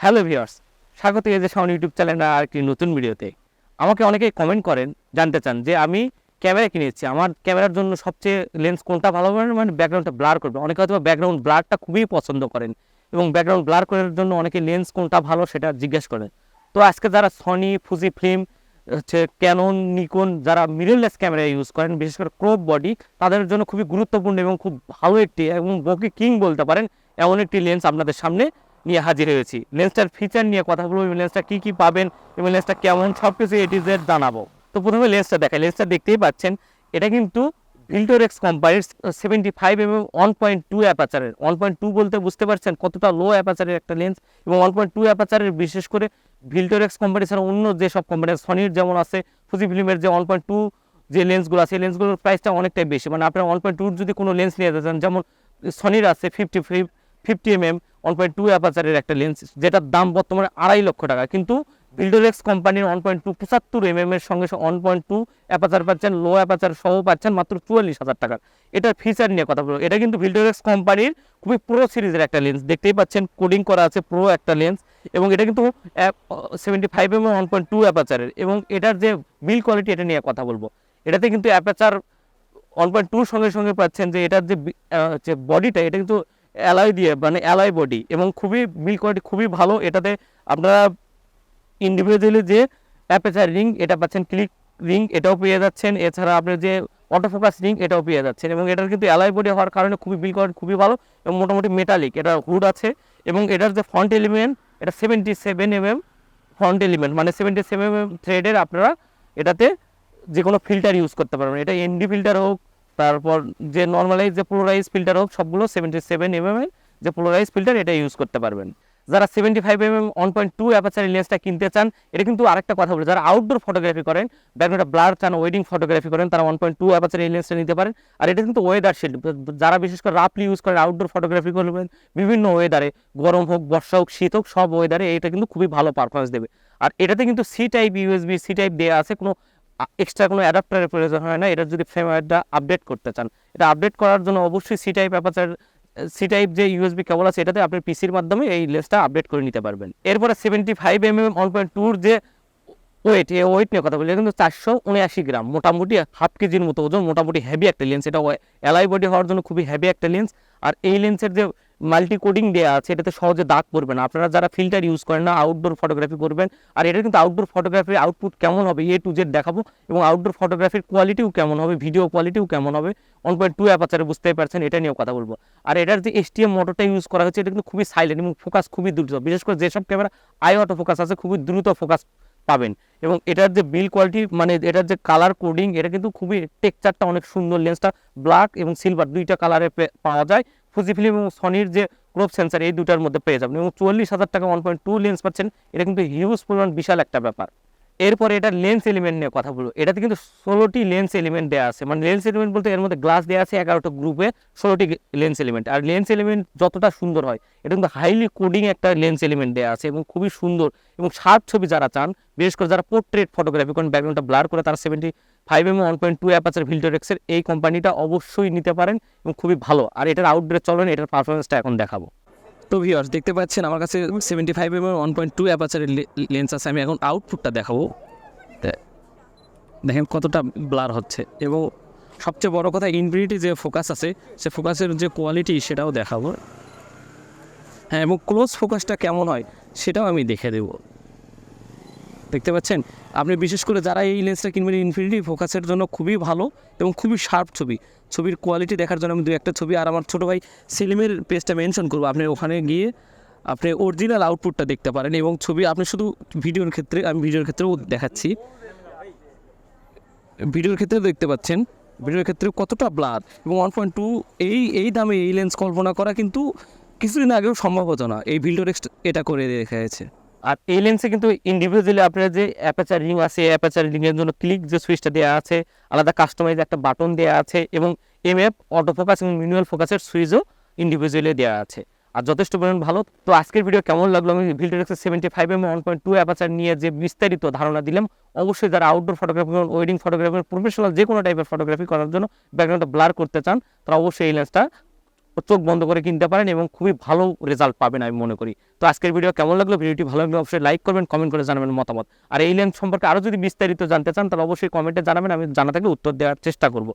Hello viewers, স্বাগত এই যে শাওন ইউটিউব চ্যানেলে আর কি নতুন ভিডিওতে। আমাকে অনেকেই কমেন্ট করেন, জানতে চান যে আমি ক্যামেরা কিনেছি, আমার ক্যামেরার জন্য সবচেয়ে লেন্স কোনটা ভালো হবে, মানে ব্যাকগ্রাউন্ডটা ব্লার করবে। অনেকে হয়তো ব্যাকগ্রাউন্ড ব্লারটা খুবই পছন্দ করেন এবং ব্যাকগ্রাউন্ড ব্লার করার জন্য অনেকে লেন্স কোনটা ভালো সেটা জিজ্ঞেস করেন। তো আজকে যারা Sony, Fujifilm, Canon, Nikon যারা মিররলেস ক্যামেরা ইউজ করেন, বিশেষ করে ক্রপ বডি, তাদের জন্য খুবই গুরুত্বপূর্ণ এবং খুব ভালো একটি এবং বকি কিং বলতে পারেন এমন একটি লেন্স আপনাদের সামনে নিয়ে হাজির হয়েছি। লেন্সটার ফিচার নিয়ে কথা বলবো, লেন্সটা কী কী পাবেন এবং লেন্সটা কেমন সব কিছু এটিজেড জানাবো। তো প্রথমে লেন্সটা দেখাই। লেন্সটা দেখতেই পাচ্ছেন, এটা কিন্তু ভিলটোরেক্স কোম্পানির 75mm 1.2 অ্যাপাচারের। 1.2 বলতে বুঝতে পারছেন কতটা লো অ্যাপাচারের একটা লেন্স, এবং 1.2 অ্যাপাচারের বিশেষ করে ভিলটোরেক্স কোম্পানি ছাড়া অন্য যেসব কোম্পানি, সনির যেমন আছে, ফুজি ফিল্মের যে 1.2 যে লেন্সগুলো আছে, লেন্সগুলোর প্রাইসটা অনেকটাই বেশি। মানে আপনার 1.2 যদি কোনো লেন্স নিয়ে যেতে চান, যেমন সনির আছে 50mm 1.2 অ্যাপাচারের একটা লেন্স, যেটার দাম বর্তমানে 2.5 লক্ষ টাকা, কিন্তু ভিলটোরেক্স কোম্পানির 1.2 75mm এর সঙ্গে 1.2 অ্যাপাচার পাচ্ছেন, লো অ্যাপাচার সহ পাচ্ছেন মাত্র 44,000 টাকার। এটার ফিচার নিয়ে কথা বলবো। এটা কিন্তু ভিলটোরেক্স কোম্পানির খুবই প্রো সিরিজের একটা লেন্স, দেখতেই পাচ্ছেন কোডিং করা আছে প্রো একটা লেন্স, এবং এটা কিন্তু 75mm 1.2 অ্যাপাচারের। এবং এটার যে বিল কোয়ালিটি, এটা নিয়ে কথা বলবো। এটাতে কিন্তু অ্যাপাচার 1.2 সঙ্গে সঙ্গে পাচ্ছেন যে এটার যে বডিটা, এটা কিন্তু অ্যালয় দিয়ে, মানে অ্যালয় বডি, এবং খুবই বিল কোয়ালিটি খুবই ভালো। এটাতে আপনারা ইন্ডিভিজুয়ালি যে অ্যাপাচার রিং এটা পাচ্ছেন, ক্লিক রিং এটাও পেয়ে যাচ্ছেন, এছাড়া আপনার যে অটোফোকাস রিং এটাও পেয়ে যাচ্ছেন। এবং এটার কিন্তু অ্যালয় বডি হওয়ার কারণে খুবই বিল কোয়ালিটি খুবই ভালো এবং মোটামুটি মেটালিক। এটা হুড আছে, এবং এটার যে ফ্রন্ট এলিমেন্ট, এটা 77mm ফ্রন্ট এলিমেন্ট, মানে 77mm থ্রেডের। আপনারা এটাতে যে কোনো ফিল্টার ইউজ করতে পারবেন, এটা এনডি ফিল্টার হোক, তারপর যে নর্মালাইজ যে পোলারাইজ ফিল্টার হোক, সবগুলো 77mm এর যে পোলারাইজ ফিল্টার এটা ইউজ করতে পারবেন। যারা 75mm 1.2 অ্যাপাচারের লেন্সটা কিনতে চান, এটা কিন্তু আরেকটা কথা বলি, যারা আউটডোর ফটোগ্রাফি করেন, ব্যাকগ্রাউন্ডটা ব্লার চান, ওয়েডিং ফটোগ্রাফি করেন, তারা 1.2 অ্যাপাচারের এই লেন্সটা নিতে পারেন। আর এটা কিন্তু ওয়েদার শিল্ড, যারা বিশেষ করে রাফলি ইউজ করেন, আউটডোর ফটোগ্রাফি করবেন বিভিন্ন ওয়েদারে, গরম হোক, বর্ষা হোক, শীত হোক, সব ওয়েদারে এটা কিন্তু খুবই ভালো পারফরমেন্স দেবে। আর এটাতে কিন্তু C type USB C type দেওয়া আছে, কোনো এক্সট্রা কোনো অ্যাডাপ্টারের প্রয়োজন হয় না। এটা যদি ফ্রেমওয়্যারটা আপডেট করতে চান, এটা আপডেট করার জন্য অবশ্যই C type aperture, C type যে ইউএসবি কেবল আছে, এটাতে আপনি পিসির মাধ্যমে এই লেন্সটা আপডেট করে নিতে পারবেন। এরপরে 75mm 1.2 যে ওয়েট, এই ওয়েট নিয়ে কথা বলি, কিন্তু 479 গ্রাম, মোটামুটি হাফ কেজির মতো ওজন, মোটামুটি হেভি একটা লেন্স। এটা অ্যালাই বডি হওয়ার জন্য খুবই হেভি একটা লেন্স। আর এই লেন্সের যে মাল্টি কোডিং দেওয়া আছে, এটাতে সহজে দাগ পড়বে না। আপনারা যারা ফিল্টার ইউজ করেন না, আউটডোর ফটোগ্রাফি করবেন, আর এটা কিন্তু আউটডোর ফটোগ্রাফির আউটপুট কেমন হবে A to Z দেখাবো, এবং আউটডোর ফটোগ্রাফির কোয়ালিটিও কেমন হবে, ভিডিও কোয়ালিটিও কেমন হবে 1.2 অ্যাপাচারে, বুঝতেই পারছেন, এটা নিয়েও কথা বলবো। আর এটার যে STM মোটরটা ইউজ করা হচ্ছে, এটা কিন্তু খুবই সাইলেন্ট এবং ফোকাস খুবই দ্রুত, বিশেষ করে যেসব ক্যামেরা আই অটো ফোকাস আছে, খুবই দ্রুত ফোকাস পাবেন। এবং এটার যে বিল কোয়ালিটি, মানে এটার যে কালার কোডিং, এটা কিন্তু খুবই টেক্সচারটা অনেক সুন্দর। লেন্সটা ব্ল্যাক এবং সিলভার দুইটা কালারে পাওয়া যায়। ফুজি ফিল্ম এবং সনির যে ক্রপ সেন্সার, এই দুটার মধ্যে পেয়ে যাবেন, এবং 44,000 টাকা 1.2 লেন্স পাচ্ছেন। এটা কিন্তু হিউজ পরিমাণ, বিশাল একটা ব্যাপার। এরপরে এটা লেন্স এলিমেন্ট নিয়ে কথা বলবো। এটাতে কিন্তু 16টি লেন্স এলিমেন্ট দেওয়া আছে, মানে লেন্স এলিমেন্ট বলতে এর মধ্যে গ্লাস দেওয়া আছে 11টা গ্রুপে, 16টি লেন্স এলিমেন্ট। আর লেন্স এলিমেন্ট যতটা সুন্দর হয়, এটা কিন্তু হাইলি কোডিং একটা লেন্স এলিমেন্ট দেওয়া আছে, এবং খুবই সুন্দর এবং শার্প ছবি যারা চান, বিশেষ করে যারা পোর্ট্রেট ফটোগ্রাফি করেন, ব্যাকগ্রাউন্ডটা ব্লার করে, তারা 75mm 1.2 অ্যাপাচার ভিলটোরেক্সের এই কোম্পানিটা অবশ্যই নিতে পারেন, এবং খুবই ভালো। আর এটার আউটডোরে চলেন, এটার পারফরমেন্সটা এখন দেখাবো। তো ভিউয়ার্স, দেখতে পাচ্ছেন আমার কাছে 75mm 1.2 অ্যাপাচারের লেন্স আছে। আমি এখন আউটপুটটা দেখাবো, দেখেন কতটা ব্লার হচ্ছে, এবং সবচেয়ে বড় কথা ইনফিনিটি যে ফোকাস আছে, সে ফোকাসের যে কোয়ালিটি সেটাও দেখাবো। হ্যাঁ, এবং ক্লোজ ফোকাসটা কেমন হয় সেটাও আমি দেখে দেবো। দেখতে পাচ্ছেন, আপনি বিশেষ করে যারা এই লেন্সটা কিনবেন, ইনফিনিটি ফোকাসের জন্য খুবই ভালো এবং খুবই শার্প ছবির কোয়ালিটি দেখার জন্য আমি দু একটা ছবি আর আমার ছোটো ভাই সেলিমের পেজটা মেনশন করবো, আপনি ওখানে গিয়ে আপনি অরিজিনাল আউটপুটটা দেখতে পারেন। এবং ছবি আপনি শুধু ভিডিওর ক্ষেত্রে, আমি ভিডিওর ক্ষেত্রেও দেখাচ্ছি, ভিডিওর ক্ষেত্রেও দেখতে পাচ্ছেন, ভিডিওর ক্ষেত্রে কতটা ব্লার। এবং 1.2 এই দামে এই লেন্স কল্পনা করা কিন্তু কিছুদিন আগেও সম্ভব হতো না। এই ভিলটোরেক্স এটা করে দেখাচ্ছে। আর এই লেন্সে কিন্তু ইন্ডিভিজুয়ালি আপনার যে অ্যাপাচার রিং আছে, অ্যাপাচার রিংয়ের জন্য ক্লিক যে সুইচটা দেওয়া আছে, আলাদা কাস্টমাইজ একটা বাটন দেওয়া আছে, এবং MF অটো ফোকাস এবং ম্যানুয়াল ফোকাসের সুইচও ইন্ডিভিজুয়ালি দেওয়া আছে। আর যথেষ্ট পরিমাণ ভালো। তো আজকের ভিডিও কেমন লাগলো, আমি ভিলটোরেক্সের 75mm 1.2 অ্যাপাচার নিয়ে যে বিস্তারিত ধারণা দিলাম, অবশ্যই যারা outdoor photography, wedding photography, professional যে কোনো টাইপের ফটোগ্রাফি করার জন্য ব্যাকগ্রাউন্ডটা ব্লার করতে চান, তারা অবশ্যই এই লেন্সটা চোখ বন্ধ করে কিনতে পারেন এবং খুবই ভালো রেজাল্ট পাবেন আমি মনে করি। তো আজকের ভিডিও কেমন লাগলো, ভিডিওটি ভালো লাগলে অবশ্যই লাইক করবেন, কমেন্ট করে জানাবেন মতামত। আর এই লেন্স সম্পর্কে আরও যদি বিস্তারিত জানতে চান তাহলে অবশ্যই কমেন্টে জানাবেন, আমি জানা থাকলে উত্তর দেওয়ার চেষ্টা করব।